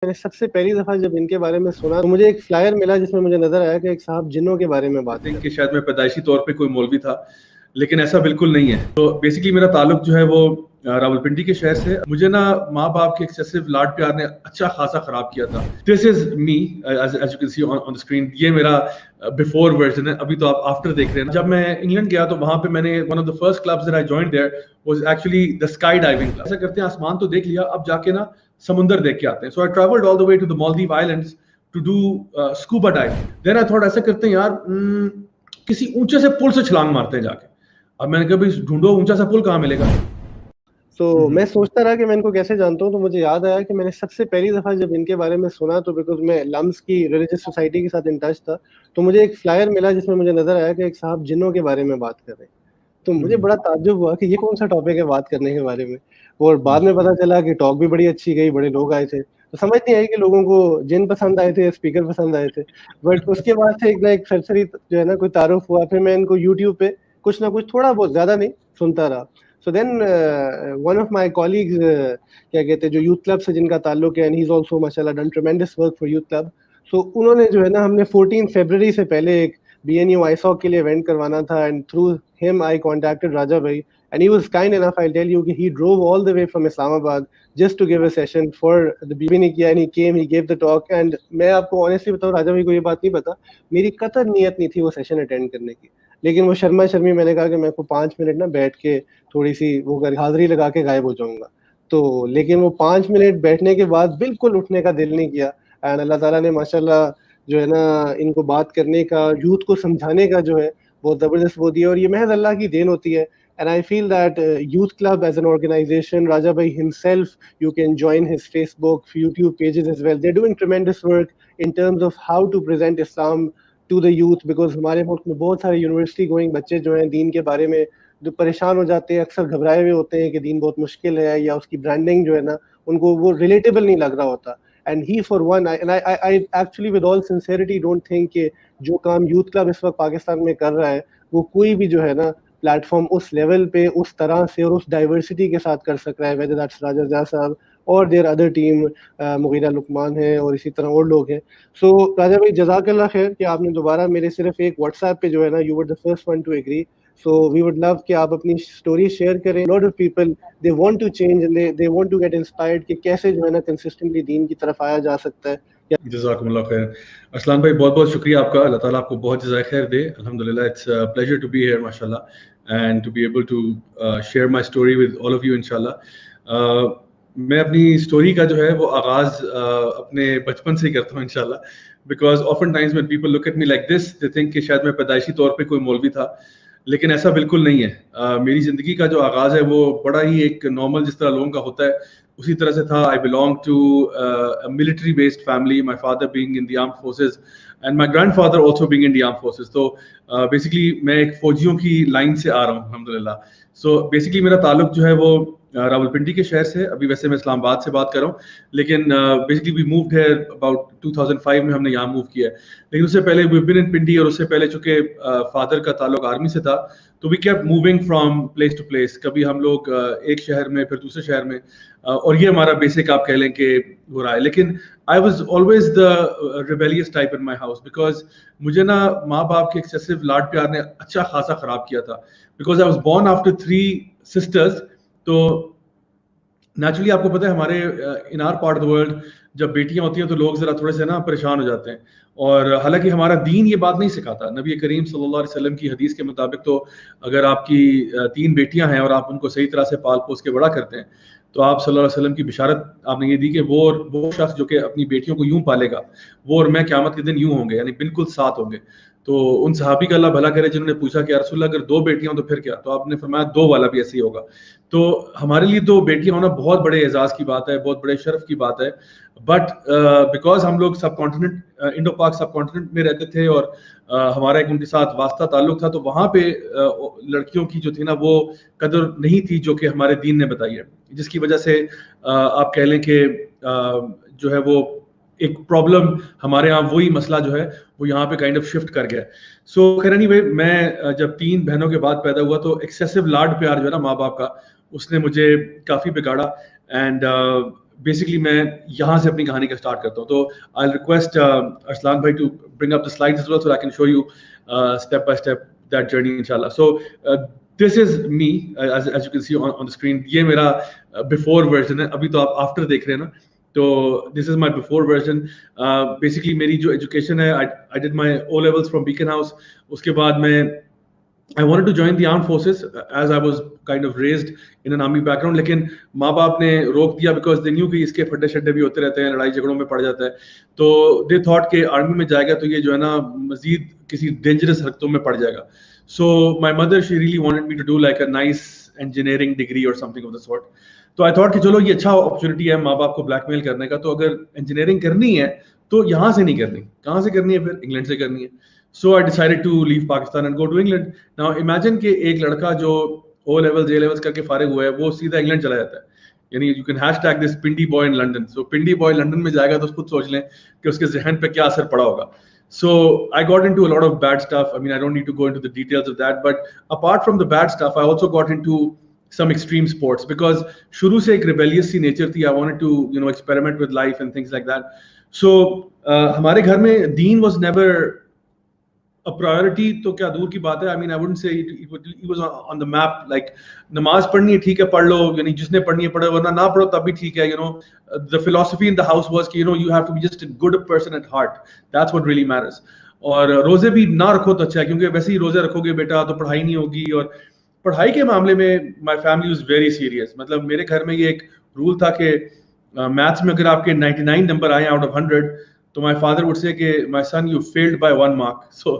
मैंने सबसे पहली दफ़ा जब इनके बारे में सुना तो मुझे एक फ्लायर मिला जिसमें मुझे नज़र आया कि एक साहब जिन्नों के बारे में बात कर रहे कि शायद मैं पैदाइशी तौर पे कोई मौलवी था, लेकिन ऐसा बिल्कुल नहीं है। तो बेसिकली मेरा ताल्लुक जो है वो रावलपिंडी के शहर से। मुझे ना माँ बाप के एक्सेसिव लाड प्यार ने अच्छा खासा खराब किया था। This is me as you can see on the screen. ये मेरा बिफोर वर्जन है, अभी तो आप आफ्टर देख रहे हैं। जब मैं इंग्लैंड गया तो वहां पे मैंने one of the first clubs that I joined there was actually the sky diving club. ऐसा करते हैं, आसमान तो देख लिया, अब जाके ना समुंदर देख के आते हैं। So I travelled all the way to the Maldives islands to do scuba diving. Then I thought ऐसा करते हैं यार, किसी ऊंचे से पुल से छलांग मारते हैं जाके। अब मैंने कहा भाई ढूंढो ऊंचा सा पुल कहाँ मिलेगा। तो मैं सोचता रहा कि मैं इनको कैसे जानता हूँ, तो मुझे याद आया कि मैंने सबसे पहली दफ़ा जब इनके बारे में सुना तो बिकॉज मैं लम्स की रिलीजियस सोसाइटी के साथ इन टच था, तो मुझे एक फ्लायर मिला जिसमें मुझे नज़र आया कि एक साहब जिन्नों के बारे में बात कर रहे हैं। तो मुझे बड़ा ताज्जुब हुआ कि ये कौन सा टॉपिक है बात करने के बारे में। और बाद में पता चला कि टॉक भी बड़ी अच्छी गई, बड़े लोग आए थे। तो समझ नहीं आई कि लोगों को जिन पसंद आए थे, स्पीकर पसंद आए थे। बट उसके बाद से एक ना एक सरसरी जो है ना कोई तारुफ हुआ, फिर मैं इनको यूट्यूब पे कुछ ना कुछ थोड़ा बहुत, ज़्यादा नहीं, सुनता रहा। So then one of my colleagues, क्या कहते हैं, जो यूथ क्लब से जिनका ताल्लुक है, एंड ही इज आल्सो माशाल्लाह done tremendous work for youth club. So उन्होंने जो है ना, हमने 14 फरवरी से पहले एक BNU आईसॉक के लिए इवेंट करवाना था, and through him I contacted Raja bhai, and he was kind enough, I tell you, कि he drove all the way from Islamabad just to give a session for the भी नहीं किया, and he came, he gave the talk. And मैं आपको honestly बताऊं, राजा भाई को ये बात नहीं पता, मेरी कतई नियत नहीं थी वो सेशन अटेंड करने की, लेकिन वो शर्मा शर्मी मैंने कहा कि मैं को 5 मिनट ना बैठ के थोड़ी सी वो हाजिरी लगा के गायब हो जाऊंगा। तो लेकिन वो 5 मिनट बैठने के बाद बिल्कुल उठने का दिल नहीं किया। एंड अल्लाह ताला ने माशाल्लाह जो है ना इनको बात करने का, यूथ को समझाने का जो है बहुत ज़बरदस्त वो दिया, और ये महज अल्लाह की देन होती है। And I feel that youth club as an organization, Raja bhai himself, you can join his Facebook, YouTube pages as well. They're doing tremendous work in terms of how to present Islam to the youth, because हमारे मुल्क में बहुत सारे university going बच्चे जो हैं दीन के बारे में जो परेशान हो जाते हैं, अक्सर घबराए हुए होते हैं कि दीन बहुत मुश्किल है, या उसकी ब्रांडिंग जो है ना उनको वो रिलेटेबल नहीं लग रहा होता। And he for one, and I actually with all sincerity don't think कि जो काम यूथ क्लब इस वक्त पाकिस्तान में कर रहा है वो कोई भी जो है ना प्लेटफॉर्म उस लेवल पे, उस तरह से और उस डाइवर्सिटी के साथ कर सक रहा है, वेदर दैट्स राजा रजा साहब और their other team, Mughira Luqman है और इसी तरह और लोग हैं। सो राजा भाई जज़ाकल्लाह खैर कि आपने दोबारा मेरे सिर्फ एक व्हाट्सएप पे जो है ना, you were the first one to agree. So we would love कि आप अपनी स्टोरी शेयर करें। Lot of people they want to change and they want to get inspired कि कैसे जो है ना कंसिस्टेंटली दीन की तरफ आया जा सकता है। जज़ाकुमुल्लाह खैर। असलान भाई बहुत बहुत शुक्रिया आपका, अल्लाह ताला आपको बहुत जज़ाए खैर दे। अल्हम्दुलिल्लाह, it's a pleasure to be here माशाल्लाह, and to be able to share my story with all of you इंशाल्लाह। मैं अपनी स्टोरी का जो है वो आगाज़ अपने बचपन से ही करता हूँ इंशाल्लाह, because often times when people look at me like this they think कि शायद मैं पैदाइशी तौर पे कोई मौलवी था, लेकिन ऐसा बिल्कुल नहीं है। मेरी ज़िंदगी का जो आगाज़ है वो बड़ा ही एक नॉर्मल जिस तरह लोगों का होता है उसी तरह से था। I belong to a military based family, my father being in the armed forces and my grandfather also being in the armed forces. तो basically मैं एक फौजियों की लाइन से आ रहा हूँ अल्हम्दुलिल्लाह। सो बेसिकली मेरा ताल्लुक जो है वो रावलपिंडी के शहर से। अभी वैसे मैं इस्लामाबाद से बात कर रहा हूँ, लेकिन basically we moved here about 2005 में हमने यहाँ मूव किया है। लेकिन उससे पहले वी बीन इन पिंडी, और उससे पहले चूंकि फादर का ताल्लुक आर्मी से था तो we kept moving from place to place. कभी हम लोग एक शहर में, फिर दूसरे शहर में, और ये हमारा बेसिक आप कह लें कि हो रहा है। लेकिन I was always the rebellious type in my house, because मुझे ना माँ बाप के एक्सेसिव लाड प्यार ने अच्छा खासा खराब किया था। Because I was born after 3 sisters, तो नेचुरली आपको पता है हमारे इन are part of the world जब बेटियां होती हैं तो लोग जरा थोड़े से ना परेशान हो जाते हैं। और हालांकि हमारा दीन ये बात नहीं सिखाता। नबी करीम सल्लल्लाहु अलैहि वसल्लम की हदीस के मुताबिक तो अगर आपकी 3 बेटियां हैं और आप उनको सही तरह से पाल पोस के बड़ा करते हैं तो आप सल्लल्लाहु अलैहि वसल्लम की बिशारत आपने ये दी कि वो शख्स जो कि अपनी बेटियों को यूं पालेगा वो और मैं क़यामत के दिन यूं होंगे, यानी बिल्कुल साथ होंगे। तो उन सहाबी का अल्लाह भला करे जिन्होंने पूछा कि या रसूल अल्लाह अगर 2 बेटियां हो तो फिर क्या, तो आपने फरमाया 2 वाला भी ऐसे ही होगा। तो हमारे लिए 2 बेटियां होना बहुत बड़े एजाज की बात है, बहुत बड़े शर्फ की बात है। बट बिकॉज हम लोग सब कॉन्टिनेंट, इंडो पाक सब कॉन्टिनेंट में रहते थे और हमारा एक उनके साथ वास्ता ताल्लुक था, तो वहाँ पे लड़कियों की जो थी ना वो कदर नहीं थी जो कि हमारे दीन ने बताई है, जिसकी वजह से आप कह लें कि जो है वो एक प्रॉब्लम हमारे यहाँ वही मसला जो है वो यहाँ पे काइंड ऑफ शिफ्ट कर गया। सो खैर एनीवे, मैं जब 3 बहनों के बाद पैदा हुआ तो एक्सेसिव लाड प्यार जो है ना माँ बाप का, उसने मुझे काफ़ी बिगाड़ा। एंड बेसिकली मैं यहाँ से अपनी कहानी का स्टार्ट करता हूँ. तो आई रिक्वेस्ट अरसलान भाई to bring up the slides as well so I can show you step by step that journey inshallah. So this is me as you can see on the screen. ये मेरा before version है. अभी तो आप after देख रहे हैं ना. तो this is my before version. Basically मेरी जो education है, I did my O levels from Beacon House. उसके बाद मैं I wanted to join the armed forces as I was kind of raised in an army background. लेकिन माँ बाप ने रोक दिया because they knew कि इसके फड्डे शड्डे भी होते रहते हैं, लड़ाई झगड़ों में पड़ जाता है. तो they thought कि आर्मी में जाएगा तो ये जो है ना मजीद किसी dangerous हरकतों में पड़ जाएगा. So my mother she really wanted me to do like a nice engineering degree or something of the sort. तो I thought कि चलो ये अच्छा opportunity है माँ बाप को blackmail करने का. तो अगर engineering करनी है तो यहाँ से नहीं करनी, कहाँ से करनी है फिर? इंग्लैंड से करनी है. So I decided to leave Pakistan and go to England. Now imagine कि एक लड़का जो O levels, A levels करके फारिग हुआ है, वो सीधा इंग्लैंड चला जाता है. यानी you can hashtag this Pindi boy in London. So Pindi boy London में जाएगा तो खुद सोच लें कि उसके ज़हन पे क्या असर पड़ा होगा. So I got into a lot of bad stuff. I mean, I don't need to go into the details of that. But apart from the bad stuff, I also got into some extreme sports because शुरू से एक rebellious सी nature थी. I wanted to, you know, experiment with life and things like that. So हमारे घर में दीन was never a priority. तो क्या दूर की बात है. I mean, I wouldn't say it was on the map. Like नमाज पढ़नी है ठीक है पढ़ लो, यानी जिसने पढ़नी है पढ़ो, वरना ना पढ़ो तब भी ठीक है. You know, the philosophy in the house was कि you know you have to be just a good person at heart. That's what really matters. और रोजे भी ना रखो तो अच्छा है, क्योंकि वैसे ही रोजे रखोगे बेटा तो पढ़ाई नहीं होगी. और पढ़ाई के मामले में my family was very serious. मतलब मेरे घर में ये एक रूल था कि मैथ्स में अगर आपके 99 नंबर आए out of 100, so my father would say, "Okay, my son, you failed by 1 mark." So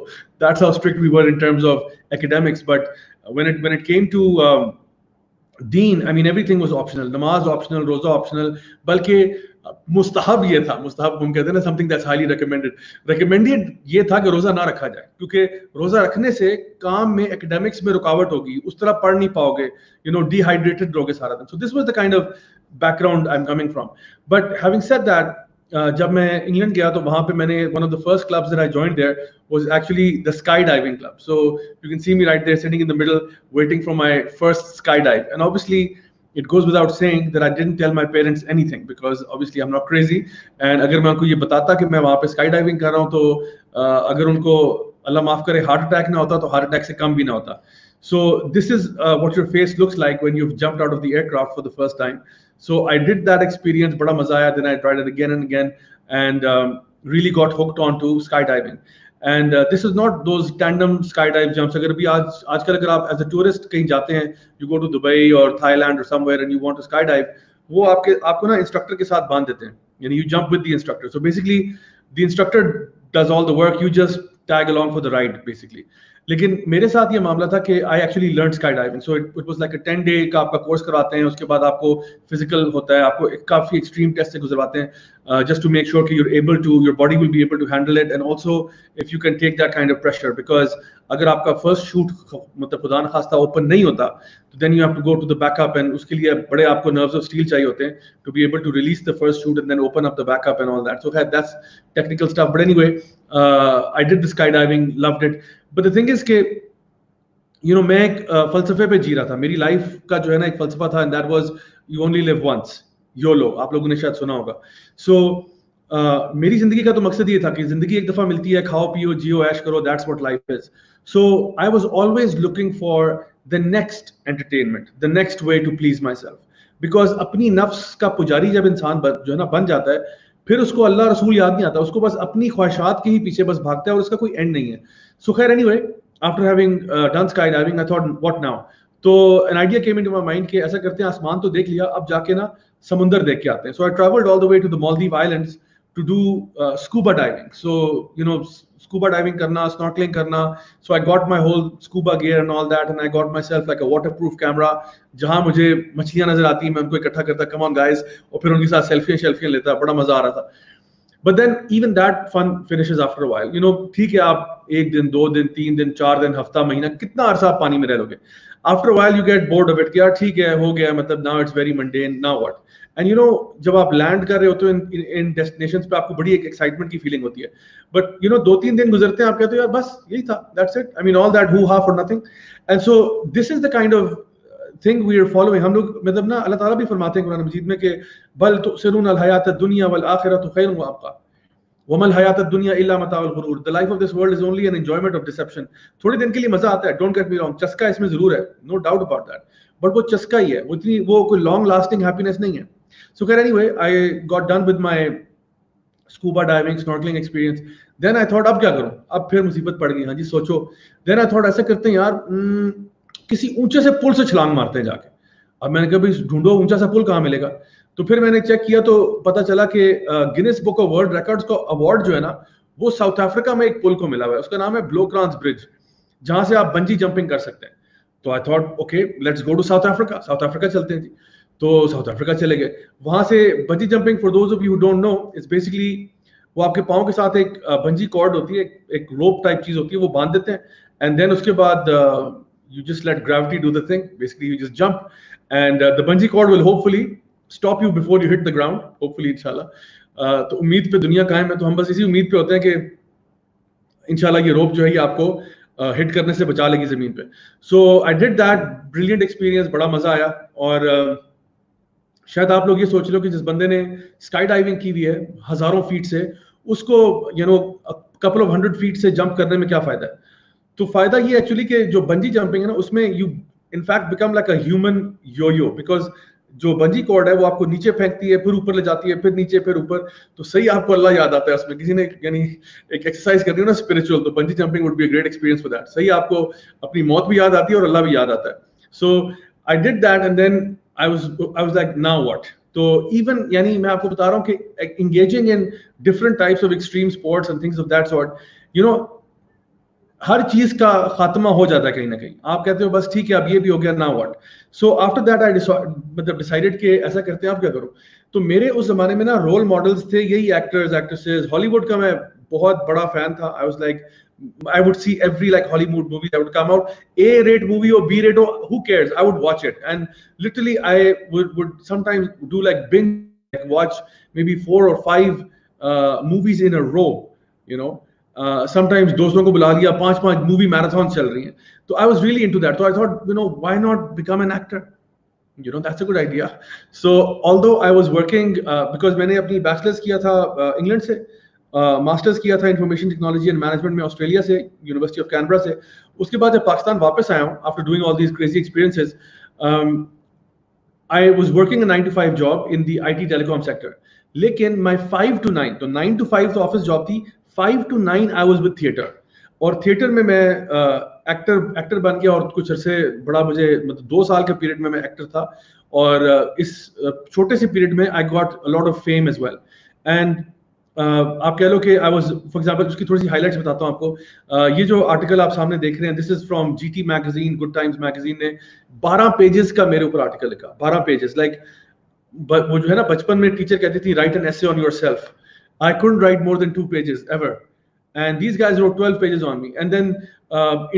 that's how strict we were in terms of academics. But when it came to deen, I mean, everything was optional. Namaz optional, roza optional. बल्कि मुस्तहब ये था, मुस्तहब हम कहते हैं ना, something that's highly recommended. Recommended ये था कि रोजा ना रखा जाए, क्योंकि रोजा रखने से काम में academics में रुकावट होगी, उस तरह पढ़ नहीं पाओगे, you know, dehydrated रहोगे सारा दिन. So this was the kind of background I'm coming from. But having said that, जब मैं इंग्लैंड गया तो वहाँ पे मैंने one of the first clubs that I joined there was actually the skydiving club. So you can see me right there sitting in the middle waiting for my first skydive. And obviously it goes without saying that I didn't tell my parents anything because obviously I'm not crazy. And अगर मैं उनको ये बताता कि मैं वहाँ पे skydiving कर रहा हूँ तो अगर उनको अल्लाह माफ करे हार्ट अटैक ना होता तो हार्ट अटैक से कम भी ना होता. So this is what your face looks like when you've jumped out of the aircraft for the first time. So I did that experience, बड़ा मजा आया. Then I tried it again and again, and really got hooked onto skydiving. And this is not those tandem skydive jumps. अगर भी आजकल अगर आप as a tourist कहीं जाते हैं, you go to Dubai or Thailand or somewhere and you want to skydive, वो आपको ना इंस्ट्रक्टर के साथ बांध देते हैं. यानी you jump with the instructor. So basically the instructor does all the work. You just tag along for the ride basically. लेकिन मेरे साथ ये मामला था कि I actually learn sky diving. So it was like a 10 day का आपका course कराते हैं, उसके बाद आपको फिजिकल होता है, आपको काफी एक्सट्रीम टेस्ट से गुजरवाते हैं जस्ट टू मेक श्योर कि your body will be able to handle it, and also if you can take that kind of pressure. Because अगर आपका फर्स्ट शूट मतलब खुदा न खास्ता ओपन नहीं होता तो then you have to go to the backup, and उसके लिए बड़े आपको नर्व्स ऑफ स्टील चाहिए होते हैं to be able to release the first chute and then open up the backup and all that. So that's technical stuff. But anyway I did the sky diving, loved it. But the thing is के you know, मैं एक फलसफे पे जी रहा था. मेरी life का जो है ना एक फलसफा था, and that was you only live once, YOLO. आप लोगों ने शायद सुना होगा. So मेरी जिंदगी का तो मकसद ये था कि जिंदगी एक दफा मिलती है, खाओ पियो जियो ऐश करो, that's what life is. So I was always looking for the next entertainment, the next way to please myself, because अपनी नफ्स का पुजारी जब इंसान जो है ना बन जाता है, फिर उसको अल्लाह रसूल याद नहीं आता, उसको बस अपनी ख्वाहिशात के ही पीछे बस भागता है और उसका कोई एंड नहीं है. So खैर anyway, after having done skydiving, I thought, what now? तो an idea came into my mind कि ऐसा करते हैं, आसमान तो देख लिया, अब जाके ना समुंदर देख के आते हैं. So I traveled all the way to the Maldives Islands to do scuba diving. So you know, scuba diving करना, snorkeling करना. So I got my whole scuba gear and all that, and I got myself like a waterproof camera. जहाँ मुझे मछलियाँ नजर आती, मैं उनको इकट्ठा करता, come on guys, और फिर उनके साथ सेल्फियाँ लेता, बड़ा मजा आ रहा था. But then even that fun finishes after a while. You know, ठीक है, आप एक दिन, 2 दिन, 3 दिन, 4 दिन, हफ्ता, महीना, कितना अरसा आप पानी में रह लोगे. After a while you get bored of it कि यार ठीक है, हो गया, मतलब now it's very mundane, now what? And you know, जब आप लैंड कर रहे होते हो इन डेस्टिनेशंस पे, आपको बड़ी एक एक्साइटमेंट की फीलिंग होती है. बट यू नो 2-3 दिन गुजरते हैं, आप कहते हो यार बस यही था, that's it. I mean all that hoo-ha for nothing. And so this is the kind of thing we are following, हम लोग मतलब ना अल्लाह ताला भी फरमाते हैं कुरान मजीद में कि बल तुसिरून अल हयात दुनिया वल आखिरतु खैरुन व अबका वमल हयात दुनिया इल्ला मताउल गुरूर, the life of this world is only an enjoyment of deception. थोड़ी दिन के लिए मजा आता है, डोंट गेट मी रॉन्ग, चस्का इसमें जरूर है, no doubt about that, but वो चस्का ही है, वो कोई लॉन्ग लास्टिंग हैप्पीनेस नहीं है। सो खैर anyway, I got done with my scuba diving snorkelling experience. Then I thought अब क्या करूं, अब फिर मुसीबत पड़ गई। हाँ जी सोचो, देन आई थॉट ऐसा करते हैं यार, किसी ऊंचे से पुल से छलांग मारते हैं जाके। अब मैंने कहा भाई ढूंढो ऊंचा सा पुल कहाँ मिलेगा, तो फिर मैंने चेक किया तो पता चला कि Guinness book of world records का अवार्ड जो है ना, वो साउथ अफ्रीका में एक पुल को मिला हुआ है, उसका नाम है ब्लोक्रांस ब्रिज, जहां से आप बंजी जंपिंग कर सकते हैं। तो I thought okay let's go to South Africa, South Africa चलते हैं जी। तो साउथ अफ्रीका चले गए, वहां से bungee jumping, for those of you who don't know, is basically वो आपके पाँव के साथ एक बंजी कॉर्ड होती है, एक रोप टाइप चीज होती है, वो बांध देते हैं, एंड देन उसके बाद you just let gravity do the thing. Basically, you just jump, and the bungee cord will hopefully stop you before you hit the ground. Hopefully, inshallah. तो उम्मीद पे दुनिया कायम है, तो हम बस इसी उम्मीद पे होते हैं कि इंशाल्लाह ये रोप जो है ये आपको हिट करने से बचा लेगी जमीन पे। So I did that, brilliant experience, बड़ा मजा आया। और शायद आप लोग ये सोच लो कि जिस बंदे ने स्काई डाइविंग की हुई है हजारों फीट से, उसको कपल ऑफ 100 फीट से जंप करने में क्या फायदा है। तो फायदा ये एक्चुअली कि जो बंजी जंपिंग है ना, उसमें you in fact become like a human yo-yo, because जो बंजी कॉर्ड है वो आपको नीचे फेंकती है, फिर ऊपर ले जाती है, फिर नीचे, फिर ऊपर। तो सही आपको अल्लाह याद आता है उसमें, किसी ने यानी एक एक्सरसाइज करनी हो ना स्पिरिचुअल, तो bungee jumping would be a great experience for that. सही आपको अपनी मौत भी याद आती है और अल्लाह भी याद आता है। So I did that and then I was like now what. तो इवन यानी मैं आपको बता रहा हूँ कि engaging in different types of extreme sports and things of that sort, हर चीज का खात्मा हो जाता है कहीं ना कहीं। आप कहते हो बस ठीक है अब ये भी हो गया, now what. So after that I मतलब डिसाइडेड कि ऐसा करते हैं, आप क्या करो। तो मेरे उस जमाने में ना रोल मॉडल्स थे यही एक्टर्स एक्ट्रेसेस। हॉलीवुड का मैं बहुत बड़ा फैन था। आई was like I would see every like Hollywood movie that would come out, A-rate movie or B-rate, or who cares, I would watch it. And literally I would sometimes do like binge, like watch maybe 4 or 5 movies in a row, sometimes दोस्तों को बुला लिया, 5 movie marathon चल रही हैं। तो I was really into that. So I thought, why not become an actor? That's a good idea. So although I was working, because मैंने अपनी बैचलर्स किया था इंग्लैंड से, मास्टर्स किया था इंफॉर्मेशन टेक्नोलॉजी एंड मैनेजमेंट में ऑस्ट्रेलिया से, university of Canberra से। उसके बाद जब पाकिस्तान वापस आया हूँ after doing all these crazy experiences, I was working a 9 to 5 job in the IT telecom sector. लेकिन my 5 to 9, तो 9 to 5 तो ऑफिस जॉब थी, 5 to 9 I was with theater. और थिएटर में मैं एक्टर बन गया, और कुछ अरसे बड़ा मुझे मतलब 2 साल के पीरियड में मैं एक्टर था। और इस छोटे से पीरियड में I got a lot of fame as well. And आप कह लो कि आई वाज, फॉर एग्जांपल उसकी थोड़ी सी हाइलाइट्स बताता हूँ आपको। ये जो आर्टिकल आप सामने देख रहे हैं, this is from GT magazine, good times magazine ने 12 पेजेस का मेरे ऊपर आर्टिकल लिखा। 12 पेजेस, लाइक वो जो है ना, बचपन में टीचर कहती थी right an essay on yourself, I couldn't right more than 2 pages ever, and these guys wrote 12 pages on me. And then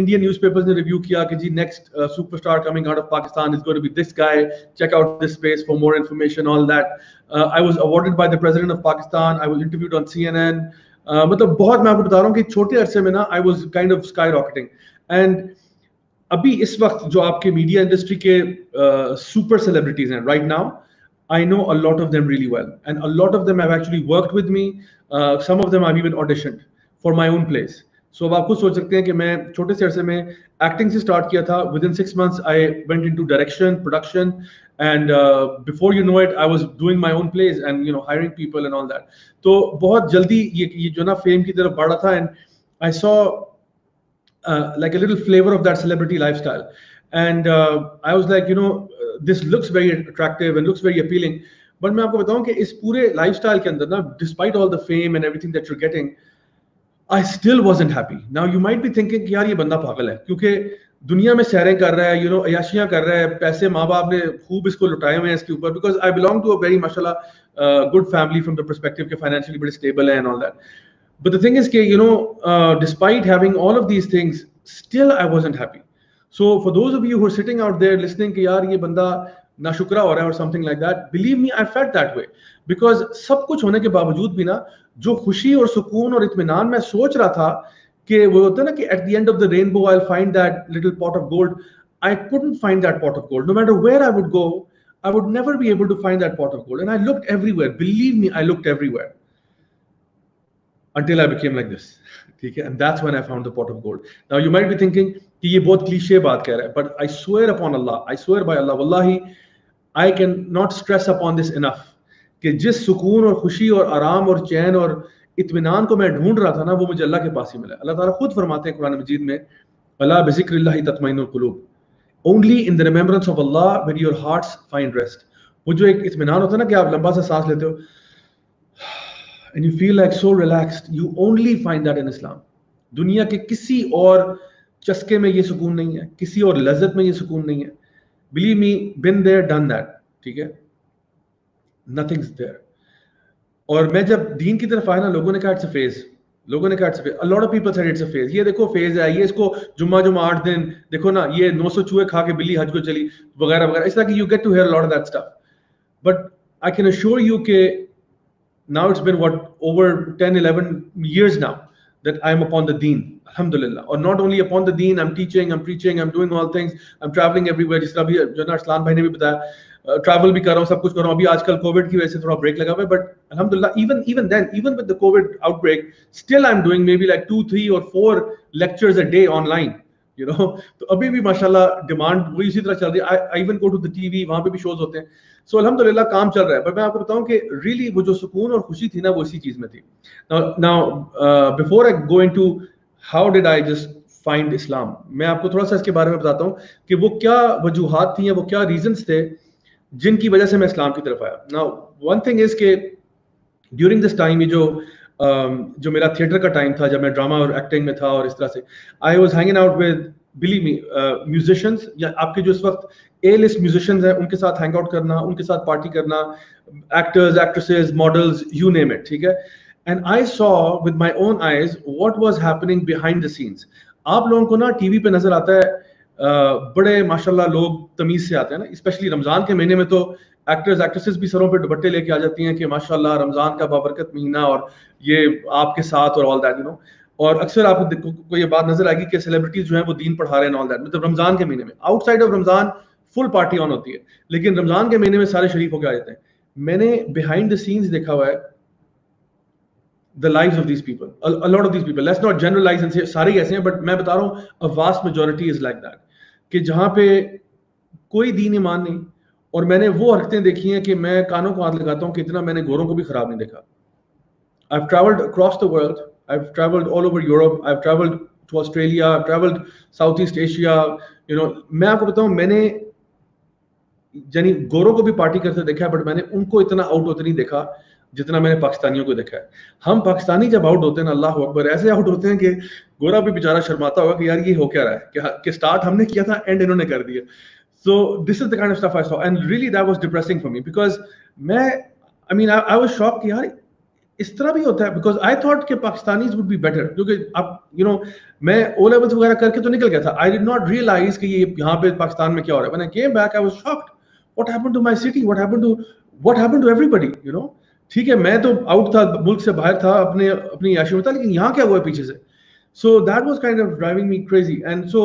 Indian newspapers ने review किया कि जी next superstar coming out of Pakistan is going to be this guy, check out this space for more information, all that. I was awarded by the president of Pakistan, I was interviewed on CNN. मतलब बहुत, मैं आपको बता रहा हूँ कि छोटे अरसे में ना I was kind of skyrocketing. And अभी इस वक्त जो आपके मीडिया इंडस्ट्री के super celebrities हैं right now, I know a lot of them really well, and a lot of them have actually worked with me. Some of them I've even auditioned for my own plays. So अब आप खुद सोच सकते हैं कि मैं छोटे से अरसे में एक्टिंग से स्टार्ट किया था। Within 6 months I went into direction, production, and before you know it I was doing my own plays and hiring people and all that. तो बहुत जल्दी ये जो ना फेम की तरफ बढ़ रहा था, and I saw like a little flavor of that celebrity lifestyle, and I was like, this looks very attractive and looks very appealing. But मैं आपको बताऊं कि इस पूरे लाइफस्टाइल के अंदर ना, despite all the fame and everything that you're getting, I still wasn't happy. Now you might be thinking कि यार ये बंदा पागल है, क्योंकि दुनिया में सैरें कर रहा है, अयाशियां कर रहा है, पैसे माँ बाप ने खूब इसको लुटाए हुए हैं इसके ऊपर, because I belong to a very mashallah good family from the perspective के financially very stable है and all that. But the thing is कि despite having all of these things, still I wasn't happy. So for those of you who are sitting out there listening कि यार ये बंदा नाशुक्रा हो रहा है or something like that, believe me, I felt that way. Because सब कुछ होने के बावजूद भी ना, जो खुशी और सुकून और इत्मीनान मैं सोच रहा था कि वो होता है ना कि at the end of the rainbow I'll find that little pot of gold, I couldn't find that pot of gold. No matter where I would go, I would never be able to find that pot of gold. And I looked everywhere. Believe me, I looked everywhere. Until I became like this. Okay? And that's when I found the pot of gold. Now you might be thinking कि ये बहुत cliche बात कह रहा है, but I swear upon Allah, I swear by Allah, wallahi, I can not stress upon this enough कि जिस सुकून और खुशी और आराम और चैन और इत्मीनान को मैं ढूंढ रहा था ना, वो मुझे अल्लाह के पास ही मिला। अल्लाह ताला खुद फरमाते हैं कुरान मजीद में, अला बिज़िक्रिल्लाहि तत्मइन्नुल कुलूब, only in the remembrance of Allah will your hearts find rest. वो जो एक इत्मीनान होता है ना कि आप लंबा सा सांस लेते हो and you feel like so relaxed, you only find that in Islam. दुनिया के किसी और चस्के में ये सुकून नहीं है, किसी और लज्जत में ये सुकून नहीं है. Believe me, been there, done that. ठीक है, nothing's there. और मैं जब दीन की तरफ आया ना, लोगों ने कहा it's a phase. लोगों ने कहा it's a phase. A lot of people said it's a phase. ये देखो phase है, ये इसको जुम्मा 8 दिन देखो ना, ये 900 चूहे खा के बिल्ली हज को चली वगैरह वगैरह. इस तरह की you get to hear a lot of that stuff. But I can assure you कि now it's been what, over 10-11 years now that I'm upon the deen, alhamdulillah. Or not only upon the deen, I'm teaching, I'm preaching, I'm doing all things, I'm traveling everywhere. जिस तरह भी जो ना अरसलान भाई ने भी बताया, ट्रैवल भी कर रहा हूँ, सब कुछ कर रहा हूँ. अभी आजकल कोविड की वजह से थोड़ा ब्रेक लगा हुआ है, बट अल्हम्दुलिल्लाह even then, even with the COVID outbreak, still I'm doing maybe like 2, 3 or 4 lectures a day online. You know, तो अभी भी माशाल्लाह डिमांड वही इसी तरह चल रही है. I even go to the TV, वहाँ पे भी शोज होते हैं. सो अल्हम्दुलिल्लाह काम चल रहा है. पर मैं आपको बताऊं कि रियली वो जो सुकून और खुशी थी ना, वो इसी चीज में थी. Now before I go into how did I just find Islam, मैं आपको थोड़ा सा इसके बारे में बताता हूँ कि वो क्या वजूहात थी या वो क्या रीजंस थे जिनकी वजह से मैं इस्लाम की तरफ आया. नाउ वन थिंग इज के ड्यूरिंग दिस टाइम, ये जो मेरा थिएटर का टाइम था, जब मैं ड्रामा और एक्टिंग में था और इस तरह से, I was hanging out with, believe me, musicians या आपके जो इस वक्त ए लिस्ट म्यूजिशियंस हैं, उनके साथ हैंग आउट करना, उनके साथ पार्टी करना, actors, actresses, models, you name it. ठीक है. And I saw with my own eyes what was happening behind the scenes. आप लोगों को ना टीवी पे नजर आता है बड़े माशाल्लाह लोग तमीज से आते हैं ना, स्पेशली रमजान के महीने में तो एक्टर्स एक्ट्रेसेस भी सरों पे दुपट्टे लेके आ जाती हैं कि माशाल्लाह रमजान का बाबरकत महीना और ये आपके साथ और ऑल दैट, यू नो. और अक्सर आपको ये बात नजर आएगी कि सेलिब्रिटीज जो हैं वो दीन पढ़ा रहे हैं ऑल दैट, मतलब रमजान के महीने में. Outside of Ramzan full party on होती है, लेकिन रमजान के महीने में सारे शरीफ होकर आ जाते हैं. मैंने बिहाइंड द सीन्स देखा हुआ है the lives of these people, a lot of these people. Let's not generalize and say सारे ऐसे हैं, but मैं बता रहा हूँ a vast majority is like that, कि जहाँ पे कोई दीन ईमान नहीं. और मैंने वो हरकतें देखी हैं कि मैं कानों को हाथ लगाता हूँ कि इतना मैंने गोरों को भी खराब नहीं देखा. I've traveled across the world, I've traveled all over Europe, I've traveled to Australia, I've traveled Southeast Asia, you know. मैं आपको बताऊँ, मैंने यानी गोरों को भी पार्टी करते देखा है, बट मैंने उनको इतना आउट होते नहीं देखा जितना मैंने पाकिस्तानियों को देखा है. हम पाकिस्तानी जब आउट होते हैं ना, अल्लाह अकबर, ऐसे आउट होते हैं कि गोरा भी बेचारा शर्माता होगा कि यार ये हो क्या रहा है, कि स्टार्ट हमने किया था, एंड इन्होंने कर दिया. So this is the kind of stuff I saw, and really that was depressing for me, because I was shocked कि यार इस तरह भी होता है, because I thought कि Pakistanis would be better, क्योंकि अब मैं O levels वगैरह करके तो निकल गया था. I did not realize कि ये यहाँ पे पाकिस्तान में क्या हो रहा है. When I came back I was shocked. What happened to my city? What happened to everybody? You know. ठीक है, मैं तो आउट था, मुल्क से बाहर था, अपनी याशी में था, लेकिन यहाँ क्या हुआ है पीछे से. So that was kind of driving me crazy, and so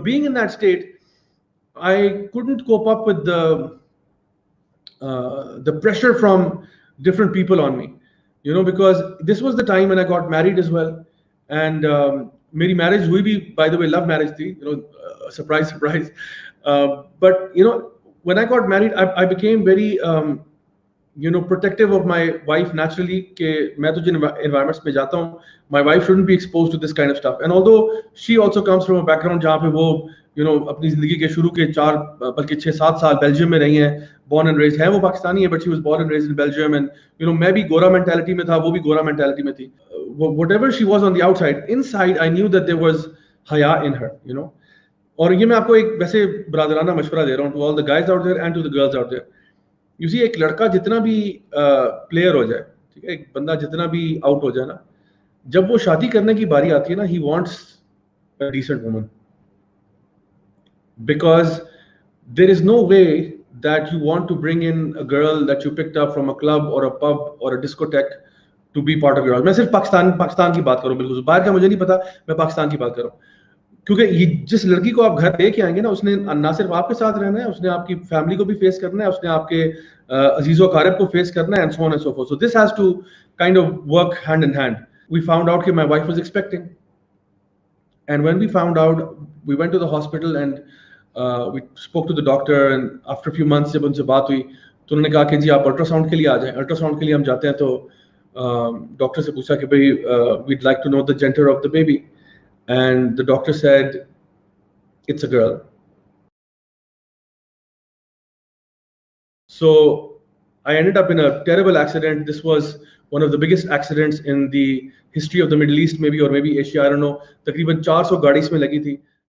being in that state, I couldn't cope up with the pressure from different people on me, because this was the time when I got married as well, and मेरी marriage हुई भी, by the way, love marriage थी, surprise, but when I got married, I became very protective of my wife naturally, कि मैं तो जिन environments में जाता हूँ, my wife shouldn't be exposed to this kind of stuff. And although she also comes from a background जहाँ पे वो अपनी जिंदगी के शुरू के 4 बल्कि 6-7 साल बेल्जियम में रही हैं, born and raised है, वो पाकिस्तानी है, but she was born and raised in Belgium, and मैं भी गोरा मेंटालिटी में था, वो भी गोरा मेंटालिटी में थी. Whatever she was on the outside, inside I knew that there was haya in her, और ये मैं आपको एक वैसे ब्रादराना मशवरा दे रहा हूँ, to all the guys out there and to the girls out there. You see, एक लड़का जितना भी प्लेयर हो जाए, ठीक है, एक बंदा जितना भी आउट हो जाए ना, जब वो शादी करने की बारी आती है ना, he wants a decent woman, because there is no way that you want to bring in a girl that you picked up from a club or a pub or a discotheque to be part of your house. मैं सिर्फ पाकिस्तान की बात करूँ, बिल्कुल बाहर का मुझे नहीं पता, मैं पाकिस्तान की बात कर रहा हूँ. क्योंकि ये जिस लड़की को आप घर लेके आएंगे ना, उसने ना सिर्फ आपके साथ रहना है, उसने आपकी फैमिली को भी फेस करना है, उसने आपके अजीजो कारब को फेस करना है, and so on and so forth. So this has to kind of work hand in hand. We found out that my wife was expecting, and when we found out, we went to the hospital and we spoke to the doctor. And after a few months जब उनसे बात हुई तो उन्होंने कहा कि जी आप ultrasound के लिए आ जाएं. अल्ट्रासाउंड के लिए हम जाते हैं तो डॉक्टर से पूछा कि भाई we'd like to know the gender of the baby, and the doctor said it's a girl. So I ended up in a terrible accident. This was one of the biggest accidents in the history of the Middle East, maybe, or maybe Asia, I don't know. तकरीबन 400 गाड़ी इसमें लगी थी.